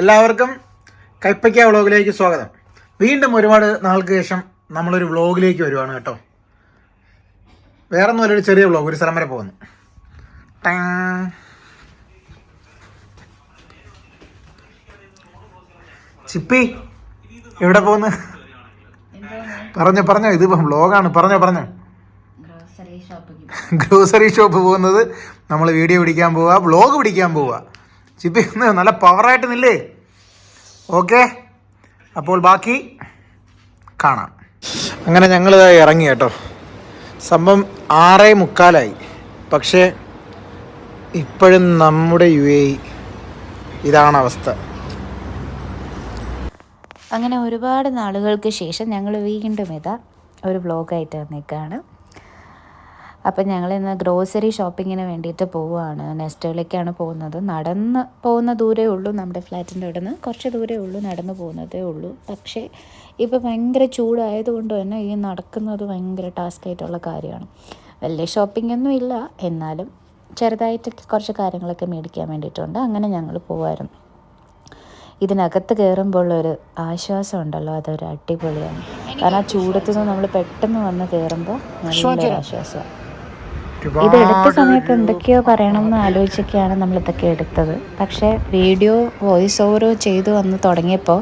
എല്ലാവർക്കും കൈപ്പയ്ക്ക വ്ളോഗിലേക്ക് സ്വാഗതം. വീണ്ടും ഒരുപാട് നാൾക്ക് ശേഷം നമ്മളൊരു വ്ളോഗിലേക്ക് വരുവാണ് കേട്ടോ. വേറെ ഒന്നും ഒരു ചെറിയ വ്ളോഗ്, ഒരു സ്ഥലം വരെ പോകുന്നു. ചിപ്പി എവിടെ പോകുന്നു? പറഞ്ഞോ, ഇതിപ്പം വ്ളോഗാണ്. പറഞ്ഞോ. ഗ്രോസറി ഷോപ്പ് പോകുന്നത്, നമ്മൾ വീഡിയോ പിടിക്കാൻ പോവുക, വ്ളോഗ് പിടിക്കാൻ പോവുക. ചിപ്പി നല്ല പവറായിട്ട് നില്ലേ. ഓക്കെ, അപ്പോൾ ബാക്കി കാണാം. അങ്ങനെ ഞങ്ങൾ ഇറങ്ങി കേട്ടോ. സംഭവം 6:45, പക്ഷേ ഇപ്പോഴും നമ്മുടെ UAE ഇതാണ് അവസ്ഥ. അങ്ങനെ ഒരുപാട് നാളുകൾക്ക് ശേഷം ഞങ്ങൾ വീണ്ടും ഒരു വ്ളോഗായിട്ട് വന്നേക്കാണ്. അപ്പം ഞങ്ങളിന്ന് ഗ്രോസറി ഷോപ്പിങ്ങിന് വേണ്ടിയിട്ട് പോവുകയാണ്. നെസ്റ്റോയിലേക്കാണ് പോകുന്നത്. നടന്ന് പോകുന്ന ദൂരേ ഉള്ളൂ, നമ്മുടെ ഫ്ലാറ്റിൻ്റെ അവിടെ നിന്ന് കുറച്ച് ദൂരേ ഉള്ളൂ, നടന്നു പോകുന്നതേ ഉള്ളൂ. പക്ഷേ ഇപ്പോൾ ഭയങ്കര ചൂടായതുകൊണ്ട് തന്നെ ഈ നടക്കുന്നത് ഭയങ്കര ടാസ്ക് ആയിട്ടുള്ള കാര്യമാണ്. വലിയ ഷോപ്പിംഗ് ഒന്നും ഇല്ല, എന്നാലും ചെറുതായിട്ട് കുറച്ച് കാര്യങ്ങളൊക്കെ മേടിക്കാൻ വേണ്ടിയിട്ടുണ്ട്. അങ്ങനെ ഞങ്ങൾ പോവായിരുന്നു. ഇതിനകത്ത് കയറുമ്പോഴുള്ളൊരു ആശ്വാസം ഉണ്ടല്ലോ, അതൊരു അടിപൊളിയാണ്. കാരണം ആ ചൂടത്തുനിന്ന് നമ്മൾ പെട്ടെന്ന് വന്ന് കയറുമ്പോൾ നല്ലൊരു ആശ്വാസമാണ്. ഇത് എടുത്ത സമയത്ത് എന്തൊക്കെയോ പറയണമെന്ന് ആലോചിച്ചൊക്കെയാണ് നമ്മളിതൊക്കെ എടുത്തത്. പക്ഷേ വീഡിയോ വോയിസ് ഓവർ ചെയ്ത് വന്ന് തുടങ്ങിയപ്പോൾ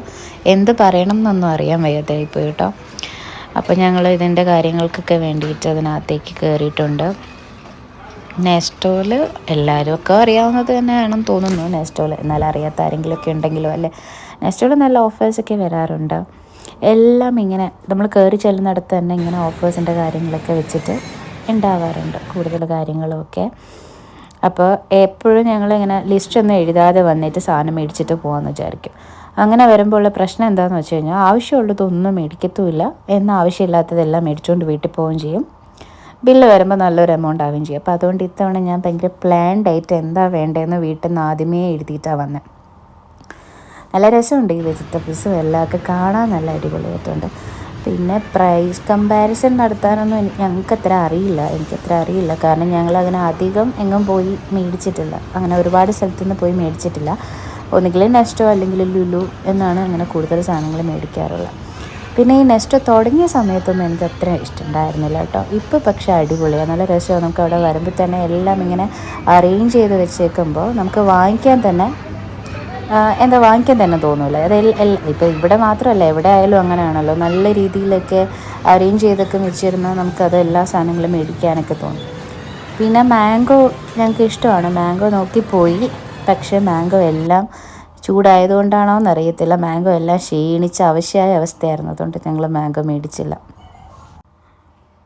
എന്ത് പറയണം എന്നൊന്നും അറിയാൻ വയ്യാതായിപ്പോയി കേട്ടോ. അപ്പോൾ ഞങ്ങൾ ഇതിൻ്റെ കാര്യങ്ങൾക്കൊക്കെ വേണ്ടിയിട്ട് അതിനകത്തേക്ക് കയറിയിട്ടുണ്ട്. നെസ്റ്റോയിൽ എല്ലാവരും ഒക്കെ അറിയാവുന്നത് തന്നെയാണെന്ന് തോന്നുന്നു നെസ്റ്റോയിൽ. എന്നാൽ അറിയാത്ത ആരെങ്കിലുമൊക്കെ ഉണ്ടെങ്കിലോ അല്ലേ, നെസ്റ്റോയിൽ നല്ല ഓഫേഴ്സൊക്കെ വരാറുണ്ട്. എല്ലാം ഇങ്ങനെ നമ്മൾ കയറി ചെല്ലുന്നിടത്ത് തന്നെ ഇങ്ങനെ ഓഫേഴ്സിൻ്റെ കാര്യങ്ങളൊക്കെ വെച്ചിട്ട് ഉണ്ടാവാറുണ്ട്, കൂടുതൽ കാര്യങ്ങളുമൊക്കെ. അപ്പോൾ എപ്പോഴും ഞങ്ങളിങ്ങനെ ലിസ്റ്റൊന്നും എഴുതാതെ വന്നിട്ട് സാധനം മേടിച്ചിട്ട് പോകാമെന്ന് വിചാരിക്കും. അങ്ങനെ വരുമ്പോഴുള്ള പ്രശ്നം എന്താണെന്ന് വെച്ച് കഴിഞ്ഞാൽ ആവശ്യമുള്ളതൊന്നും മേടിക്കത്തുമില്ല, എന്നാൽ ആവശ്യമില്ലാത്തതെല്ലാം മേടിച്ചുകൊണ്ട് വീട്ടിൽ പോവുകയും ചെയ്യും. ബില്ല് വരുമ്പോൾ നല്ലൊരു എമൗണ്ട് ആവുകയും ചെയ്യും. അപ്പോൾ അതുകൊണ്ട് ഇത്തവണ ഞാൻ ഭയങ്കര പ്ലാൻഡ് ആയിട്ട് എന്താ വേണ്ടതെന്ന് വീട്ടിൽ നിന്ന് ആദ്യമേ എഴുതിയിട്ടാണ് വന്നത്. നല്ല രസമുണ്ട് ഈ വെജിറ്റബിൾസും എല്ലാം ഒക്കെ കാണാൻ നല്ല അടിപൊളിയായിട്ടുണ്ട്. പിന്നെ പ്രൈസ് കമ്പാരിസൺ നടത്താനൊന്നും എനിക്കത്ര അറിയില്ല. കാരണം ഞങ്ങൾ അങ്ങനെ അധികം എങ്ങും പോയി മേടിച്ചിട്ടില്ല, അങ്ങനെ ഒരുപാട് സ്ഥലത്തുനിന്ന് പോയി മേടിച്ചിട്ടില്ല. ഒന്നുകിൽ നെസ്റ്റോ അല്ലെങ്കിൽ ലുലു എന്നാണ് അങ്ങനെ കൂടുതൽ സാധനങ്ങൾ മേടിക്കാറുള്ളത്. പിന്നെ ഈ നെസ്റ്റോ തുടങ്ങിയ സമയത്തൊന്നും എനിക്ക് അത്ര ഇഷ്ടമുണ്ടായിരുന്നില്ല കേട്ടോ. ഇപ്പോൾ പക്ഷേ അടിപൊളിയാണ്, നല്ല രസമാണ്. നമുക്ക് അവിടെ വരുമ്പോൾ തന്നെ എല്ലാം ഇങ്ങനെ അറേഞ്ച് ചെയ്ത് വെച്ചേക്കുമ്പോൾ നമുക്ക് വാങ്ങിക്കാൻ തന്നെ തോന്നില്ല. അത് ഇപ്പോൾ ഇവിടെ മാത്രമല്ല, എവിടെ ആയാലും അങ്ങനെയാണല്ലോ. നല്ല രീതിയിലൊക്കെ അറേഞ്ച് ചെയ്തൊക്കെ വെച്ചിരുന്നാൽ നമുക്കത് എല്ലാ സാധനങ്ങളും മേടിക്കാനൊക്കെ തോന്നും. പിന്നെ മാംഗോ ഞങ്ങൾക്ക് ഇഷ്ടമാണ്, മാംഗോ നോക്കിപ്പോയി. പക്ഷേ മാംഗോ എല്ലാം ചൂടായതുകൊണ്ടാണോ എന്നറിയത്തില്ല, മാംഗോ എല്ലാം ക്ഷീണിച്ച് ആവശ്യമായ അവസ്ഥയായിരുന്നു. അതുകൊണ്ട് ഞങ്ങൾ മാംഗോ മേടിച്ചില്ല.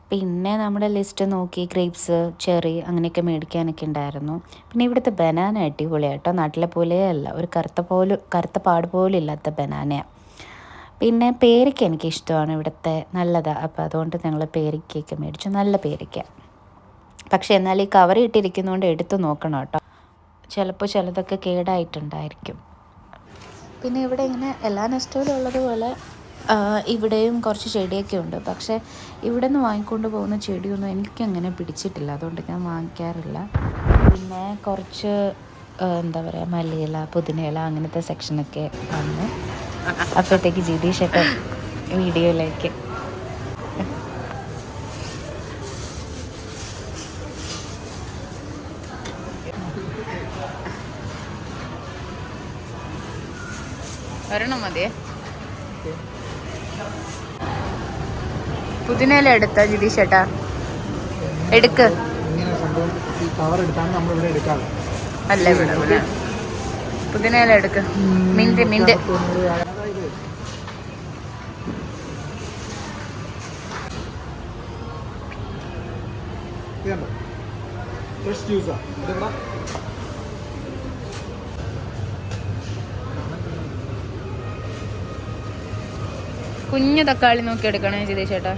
പിന്നെ നമ്മുടെ ലിസ്റ്റ് നോക്കി ഗ്രേപ്സ്, ചെറി അങ്ങനെയൊക്കെ മേടിക്കാനൊക്കെ ഉണ്ടായിരുന്നു. പിന്നെ ഇവിടുത്തെ ബനാന അടിപൊളിയാട്ടോ, നാട്ടിലെ പോലെയല്ല, ഒരു കറുത്ത പാട് പോലും ഇല്ലാത്ത ബനാനയാണ്. പിന്നെ പേരയ്ക്ക എനിക്കിഷ്ടമാണ്, ഇവിടുത്തെ നല്ലതാണ്. അപ്പോൾ അതുകൊണ്ട് ഞങ്ങൾ പേരയ്ക്കൊക്കെ മേടിച്ചു, നല്ല പേരയ്ക്ക. പക്ഷേ എന്നാൽ ഈ കവർ ഇട്ടിരിക്കുന്നതുകൊണ്ട് എടുത്ത് നോക്കണം കേട്ടോ, ചിലപ്പോൾ ചിലതൊക്കെ കേടായിട്ടുണ്ടായിരിക്കും. പിന്നെ ഇവിടെ ഇങ്ങനെ എല്ലാ നെസ്റ്റോയിലും ഉള്ളതുപോലെ ഇവിടെയും കുറച്ച് ചെടിയൊക്കെ ഉണ്ട്. പക്ഷേ ഇവിടെ നിന്ന് വാങ്ങിക്കൊണ്ട് പോകുന്ന ചെടിയൊന്നും എനിക്കങ്ങനെ പിടിച്ചിട്ടില്ല, അതുകൊണ്ട് ഞാൻ വാങ്ങിക്കാറില്ല. പിന്നെ കുറച്ച് എന്താ പറയുക, മല്ലിയില, പുതിനയില അങ്ങനത്തെ സെക്ഷനൊക്കെ വന്നു. അപ്പോഴത്തേക്ക് ജിതീഷൊക്കെ വീഡിയോയിലേക്ക് ഒരെണ്ണം മതിയേ. പുതിനയില എടുത്താ ജിതീഷ് ചേട്ടാ, എടുക്ക്. അല്ല ഇവിടെ പുതിനയില എടുക്ക്. മിന്റ് കുഞ്ഞു തക്കാളി നോക്കി എടുക്കണേ ജിതീഷ് ചേട്ടാ.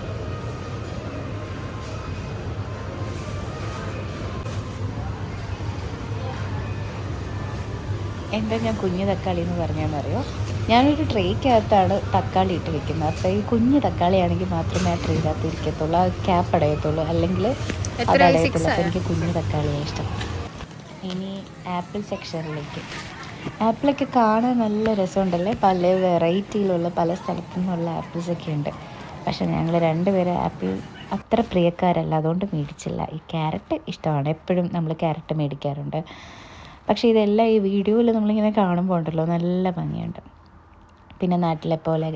എന്താ ഞാൻ കുഞ്ഞു തക്കാളി എന്ന് പറഞ്ഞാന്നറിയോ, ഞാനൊരു ട്രേക്കകത്താണ് തക്കാളി ഇട്ട് വെക്കുന്നത്. അപ്പോൾ ഈ കുഞ്ഞു തക്കാളി ആണെങ്കിൽ മാത്രമേ ആ ട്രേക്കകത്ത് ഇരിക്കത്തുള്ളൂ, ആ ക്യാപ്പ് അടയത്തുള്ളൂ, അല്ലെങ്കിൽ അത് അടയത്തുള്ളൂ. അപ്പോൾ എനിക്ക് കുഞ്ഞു തക്കാളിയാണ് ഇഷ്ടം. ഇനി ആപ്പിൾ സെക്ഷനിലേക്ക് ആപ്പിളൊക്കെ കാണാൻ നല്ല രസമുണ്ടല്ലേ, പല വെറൈറ്റിയിലുള്ള പല സ്ഥലത്തു നിന്നുള്ള ആപ്പിൾസൊക്കെ ഉണ്ട്. പക്ഷെ ഞങ്ങൾ രണ്ടുപേരും ആപ്പിൾ അത്ര പ്രിയക്കാരല്ല, അതുകൊണ്ട് മേടിച്ചില്ല. ഈ ക്യാരറ്റ് ഇഷ്ടമാണ്, എപ്പോഴും നമ്മൾ ക്യാരറ്റ് മേടിക്കാറുണ്ട്. പക്ഷേ ഇതെല്ലാം ഈ വീഡിയോയിൽ നമ്മളിങ്ങനെ കാണുമ്പോൾ ഉണ്ടല്ലോ നല്ല ഭംഗിയുണ്ട്. പിന്നെ നാട്ടിലെ പോലെ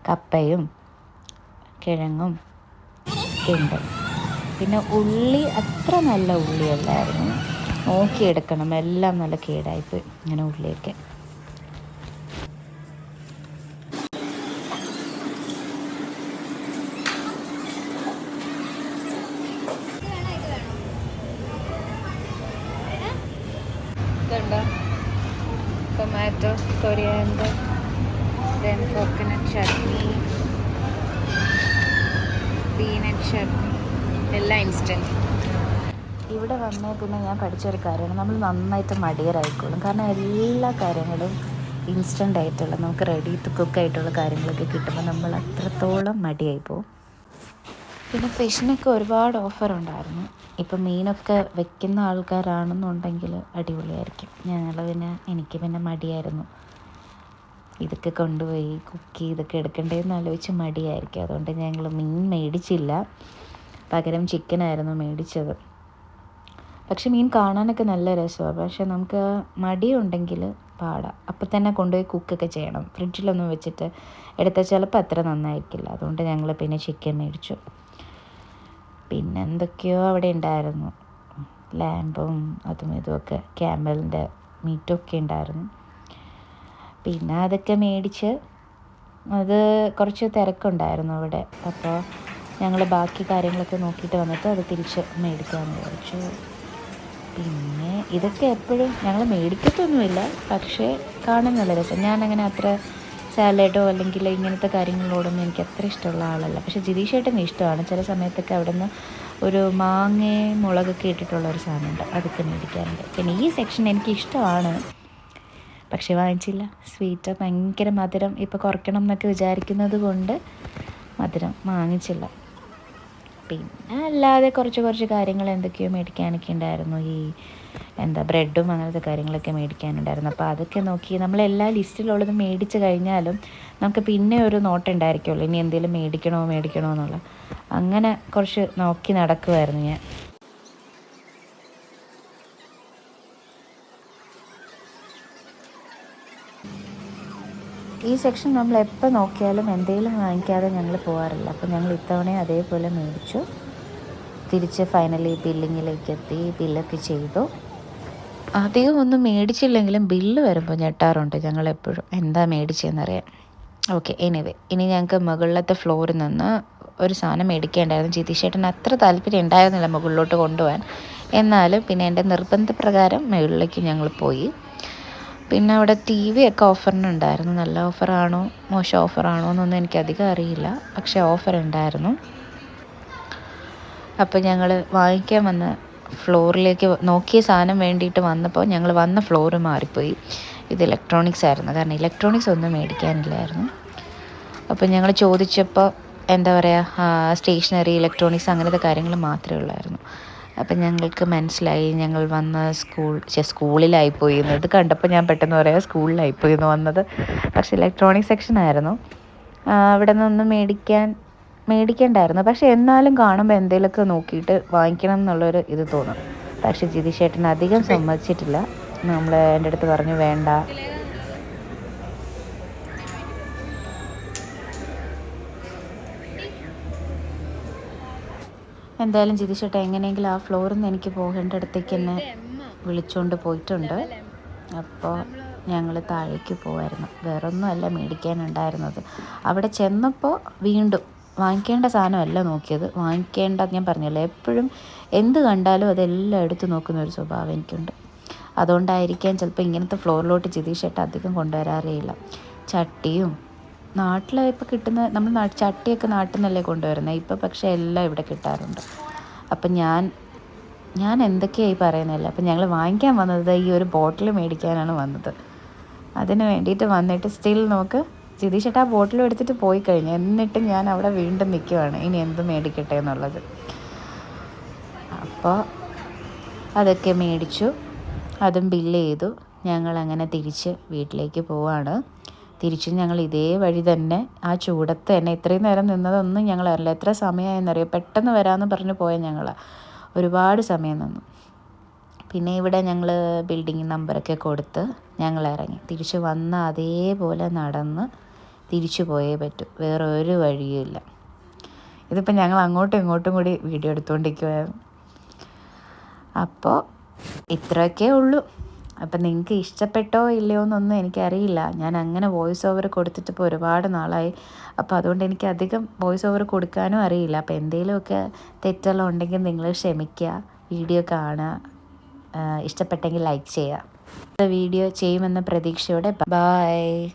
കപ്പയും കിഴങ്ങും ഒക്കെ ഉണ്ട്. പിന്നെ ഉള്ളി അത്ര നല്ല ഉള്ളിയല്ലായിരുന്നു, നോക്കിയെടുക്കണം, എല്ലാം നല്ല കേടായിപ്പോയി ഇങ്ങനെ ഉള്ളിയൊക്കെ. Tomato, coriander, then coconut chutney, peanut chutney, എല്ലാം ഇൻസ്റ്റൻറ്റ്. ഇവിടെ വന്നാൽ പിന്നെ ഞാൻ പഠിച്ചൊരു കാര്യമാണ്, നമ്മൾ നന്നായിട്ട് മടിയരായിക്കോളും. കാരണം എല്ലാ കാര്യങ്ങളും ഇൻസ്റ്റൻ്റ് ആയിട്ടുള്ള, നമുക്ക് റെഡി ടു കുക്ക് ആയിട്ടുള്ള കാര്യങ്ങളൊക്കെ കിട്ടുമ്പോൾ നമ്മൾ അത്രത്തോളം മടിയായി പോകും. പിന്നെ ഫിഷിനൊക്കെ ഒരുപാട് ഓഫർ ഉണ്ടായിരുന്നു. ഇപ്പം മീനൊക്കെ വെക്കുന്ന ആൾക്കാരാണെന്നുണ്ടെങ്കിൽ അടിപൊളിയായിരിക്കും. എനിക്ക് പിന്നെ മടിയായിരുന്നു, ഇതൊക്കെ കൊണ്ടുപോയി കുക്ക് ചെയ്തൊക്കെ എടുക്കണ്ടേന്ന് ആലോചിച്ച് മടിയായിരിക്കും. അതുകൊണ്ട് ഞങ്ങൾ മീൻ മേടിച്ചില്ല, പകരം ചിക്കനായിരുന്നു മേടിച്ചത്. പക്ഷെ മീൻ കാണാനൊക്കെ നല്ല രസമാണ്, പക്ഷെ നമുക്ക് മടിയുണ്ടെങ്കിൽ പാടാം. അപ്പം തന്നെ കൊണ്ടുപോയി കുക്കൊക്കെ ചെയ്യണം, ഫ്രിഡ്ജിലൊന്നും വെച്ചിട്ട് എടുത്താൽ ചിലപ്പോൾ അത്ര നന്നായിരിക്കില്ല. അതുകൊണ്ട് ഞങ്ങൾ പിന്നെ ചിക്കൻ മേടിച്ചു. പിന്നെ എന്തൊക്കെയോ അവിടെ ഉണ്ടായിരുന്നു, ലാമ്പും അതും ഇതുമൊക്കെ, ക്യാമലിൻ്റെ മീറ്റൊക്കെ ഉണ്ടായിരുന്നു. പിന്നെ അതൊക്കെ മേടിച്ച്, അത് കുറച്ച് തിരക്കുണ്ടായിരുന്നു അവിടെ. അപ്പോൾ ഞങ്ങൾ ബാക്കി കാര്യങ്ങളൊക്കെ നോക്കിയിട്ട് വന്നിട്ട് അത് തിരിച്ച് മേടിക്കാമെന്ന് വിചാരിച്ചു. പിന്നെ ഇതൊക്കെ എപ്പോഴും ഞങ്ങൾ മേടിക്കത്തൊന്നുമില്ല, പക്ഷേ കാണാൻ നല്ല രസം. ഞാനങ്ങനെ അത്ര സാലഡോ അല്ലെങ്കിൽ ഇങ്ങനത്തെ കാര്യങ്ങളോടൊന്നും എനിക്ക് അത്ര ഇഷ്ടമുള്ള ആളല്ല. പക്ഷേ ജിതീഷേട്ടന് ഇഷ്ടമാണ്. ചില സമയത്തൊക്കെ അവിടെ നിന്ന് ഒരു മാങ്ങയും മുളകൊക്കെ ഇട്ടിട്ടുള്ള ഒരു സാധനമുണ്ട്, അതൊക്കെ മേടിക്കാറുണ്ട്. പിന്നെ ഈ സെക്ഷൻ എനിക്ക് ഇഷ്ടമാണ്, പക്ഷേ വാങ്ങിച്ചില്ല. സ്വീറ്റ് ഭയങ്കര മധുരം ഇപ്പോൾ കുറയ്ക്കണം എന്നൊക്കെ വിചാരിക്കുന്നത് കൊണ്ട് മധുരം വാങ്ങിച്ചില്ല. പിന്നെ അല്ലാതെ കുറച്ച് കാര്യങ്ങൾ എന്തൊക്കെയോ മേടിക്കാനൊക്കെ ഉണ്ടായിരുന്നു. ഈ ബ്രെഡും അങ്ങനത്തെ കാര്യങ്ങളൊക്കെ മേടിക്കാനുണ്ടായിരുന്നു. അപ്പോൾ അതൊക്കെ നോക്കി നമ്മളെല്ലാ ലിസ്റ്റിലുള്ളത് മേടിച്ച് കഴിഞ്ഞാലും നമുക്ക് പിന്നെ ഒരു നോട്ടുണ്ടായിരിക്കുമല്ലോ, ഇനി എന്തെങ്കിലും മേടിക്കണോ എന്നുള്ള. അങ്ങനെ കുറച്ച് നോക്കി നടക്കുമായിരുന്നു ഞാൻ. ഈ സെക്ഷൻ നമ്മൾ എപ്പോൾ നോക്കിയാലും എന്തെങ്കിലും വാങ്ങിക്കാതെ ഞങ്ങൾ പോകാറില്ല. അപ്പോൾ ഞങ്ങൾ ഇത്തവണയും അതേപോലെ മേടിച്ചു. തിരിച്ച് ഫൈനലി ബില്ലിങ്ങിലേക്ക് എത്തി, ബില്ലൊക്കെ ചെയ്തു. അധികം ഒന്നും മേടിച്ചില്ലെങ്കിലും ബില്ല് വരുമ്പോൾ ഞെട്ടാറുണ്ട് ഞങ്ങളെപ്പോഴും, എന്താ മേടിച്ചതെന്നറിയാൻ. ഓക്കെ, എനിവേ, ഇനി ഞങ്ങൾക്ക് മുകളിലത്തെ ഫ്ലോറിൽ നിന്ന് ഒരു സാധനം മേടിക്കേണ്ടായിരുന്നു. ജിതീഷേട്ടന് അത്ര താല്പര്യം ഉണ്ടായിരുന്നില്ല മുകളിലോട്ട് കൊണ്ടുപോകാൻ. എന്നാലും പിന്നെ എൻ്റെ നിർബന്ധപ്രകാരം മുകളിലേക്ക് ഞങ്ങൾ പോയി. പിന്നെ അവിടെ TV ഒക്കെ ഓഫറിനുണ്ടായിരുന്നു. നല്ല ഓഫറാണോ മോശം ഓഫറാണോ എന്നൊന്നും എനിക്കധികം അറിയില്ല, പക്ഷേ ഓഫർ ഉണ്ടായിരുന്നു. അപ്പോൾ ഞങ്ങൾ വാങ്ങിക്കാൻ വന്ന ഫ്ലോറിലേക്ക് നോക്കിയ സാധനം വേണ്ടിയിട്ട് വന്നപ്പോൾ ഞങ്ങൾ വന്ന ഫ്ലോറ് മാറിപ്പോയി. ഇത് ഇലക്ട്രോണിക്സ് ആയിരുന്നു, കാരണം ഇലക്ട്രോണിക്സ് ഒന്നും മേടിക്കാനില്ലായിരുന്നു. അപ്പോൾ ഞങ്ങൾ ചോദിച്ചപ്പോൾ എന്താ പറയുക, സ്റ്റേഷനറി, ഇലക്ട്രോണിക്സ് അങ്ങനത്തെ കാര്യങ്ങൾ മാത്രമേ ഉള്ളായിരുന്നു. അപ്പം ഞങ്ങൾക്ക് മനസ്സിലായി ഞങ്ങൾ വന്ന സ്കൂളിലായിപ്പോയി എന്ന്. ഇത് കണ്ടപ്പോൾ ഞാൻ പെട്ടെന്ന് പറയാം സ്കൂളിലായിപ്പോയി എന്ന് വന്നത്. പക്ഷേ ഇലക്ട്രോണിക് സെക്ഷനായിരുന്നു. അവിടെ നിന്നൊന്നും മേടിക്കേണ്ടായിരുന്നു. പക്ഷേ എന്നാലും കാണുമ്പോൾ എന്തെങ്കിലുമൊക്കെ നോക്കിയിട്ട് വാങ്ങിക്കണം എന്നുള്ളൊരു ഇത് തോന്നും. പക്ഷേ ജിതീഷേട്ടൻ അധികം സമ്മതിച്ചിട്ടില്ല. എൻ്റെ അടുത്ത് പറഞ്ഞു വേണ്ട. എന്തായാലും ജിതീഷേട്ടൻ എങ്ങനെയെങ്കിലും ആ ഫ്ലോറിൽ നിന്ന് എനിക്ക് പോകേണ്ട അടുത്തേക്ക് എന്നെ വിളിച്ചുകൊണ്ട് പോയിട്ടുണ്ട്. അപ്പോൾ ഞങ്ങൾ താഴേക്ക് പോകായിരുന്നു. വേറൊന്നുമല്ല മേടിക്കാനുണ്ടായിരുന്നത്. അവിടെ ചെന്നപ്പോൾ വീണ്ടും വാങ്ങിക്കേണ്ട സാധനമല്ല നോക്കിയത്, ഞാൻ പറഞ്ഞല്ലോ എപ്പോഴും എന്ത് കണ്ടാലും അതെല്ലാം എടുത്ത് നോക്കുന്ന ഒരു സ്വഭാവം എനിക്കുണ്ട്. അതുകൊണ്ടായിരിക്കാം ചിലപ്പോൾ ഇങ്ങനത്തെ ഫ്ലോറിലോട്ട് ജിതീഷേട്ടൻ അധികം കൊണ്ടുവരാറേയില്ല. ചട്ടിയും നാട്ടിലിപ്പോൾ കിട്ടുന്ന നമ്മൾ ചട്ടിയൊക്കെ നാട്ടിൽ നിന്നല്ലേ കൊണ്ടുവരുന്നത്, ഇപ്പോൾ പക്ഷേ എല്ലാം ഇവിടെ കിട്ടാറുണ്ട്. അപ്പം ഞാൻ എന്തൊക്കെയായി പറയുന്നില്ല. അപ്പം ഞങ്ങൾ വാങ്ങിക്കാൻ വന്നത് ഈ ഒരു ബോട്ടിൽ മേടിക്കാനാണ് വന്നത്. അതിന് വേണ്ടിയിട്ട് വന്നിട്ട് സ്റ്റിൽ നോക്ക് ജിതീഷേട്ടാ ആ ബോട്ടിൽ എടുത്തിട്ട് പോയി കഴിഞ്ഞു. എന്നിട്ട് ഞാൻ അവിടെ വീണ്ടും നിൽക്കുവാണ് ഇനി എന്ത് മേടിക്കട്ടെ എന്നുള്ളത്. അപ്പോൾ അതൊക്കെ മേടിച്ചു, അതും ബില്ല് ചെയ്തു. ഞങ്ങളങ്ങനെ തിരിച്ച് വീട്ടിലേക്ക് പോവാണ്. തിരിച്ചും ഞങ്ങൾ ഇതേ വഴി തന്നെ ആ ചൂടത്ത് തന്നെ ഇത്രയും നേരം നിന്നതൊന്നും ഞങ്ങൾ അറിയില്ല. എത്ര സമയമായെന്നറിയോ, പെട്ടെന്ന് വരാമെന്ന് പറഞ്ഞ് പോയ ഞങ്ങൾ ഒരുപാട് സമയം നിന്നു. പിന്നെ ഇവിടെ ഞങ്ങൾ ബിൽഡിംഗ് നമ്പറൊക്കെ കൊടുത്ത് ഞങ്ങൾ ഇറങ്ങി. തിരിച്ച് വന്ന അതേപോലെ നടന്ന് തിരിച്ചു പോയേ പറ്റൂ, വേറെ ഒരു വഴിയുമില്ല. ഇതിപ്പോൾ ഞങ്ങൾ അങ്ങോട്ടും ഇങ്ങോട്ടും കൂടി വീഡിയോ എടുത്തുകൊണ്ടിരിക്കുമായിരുന്നു. അപ്പോൾ ഇത്രയൊക്കെ ഉള്ളൂ. അപ്പം നിങ്ങൾക്ക് ഇഷ്ടപ്പെട്ടോ ഇല്ലയോ എന്നൊന്നും എനിക്കറിയില്ല. ഞാൻ അങ്ങനെ വോയിസ് ഓവർ കൊടുത്തിട്ടിപ്പോൾ ഒരുപാട് നാളായി. അപ്പോൾ അതുകൊണ്ട് എനിക്ക് അധികം വോയിസ് ഓവർ കൊടുക്കാനും അറിയില്ല. അപ്പോൾ എന്തെങ്കിലുമൊക്കെ തെറ്റെല്ലാം ഉണ്ടെങ്കിൽ നിങ്ങൾ ക്ഷമിക്കുക. വീഡിയോ കാണുക, ഇഷ്ടപ്പെട്ടെങ്കിൽ ലൈക്ക് ചെയ്യുക. വീഡിയോ ചെയ്യുമെന്ന പ്രതീക്ഷയോടെ ബൈ.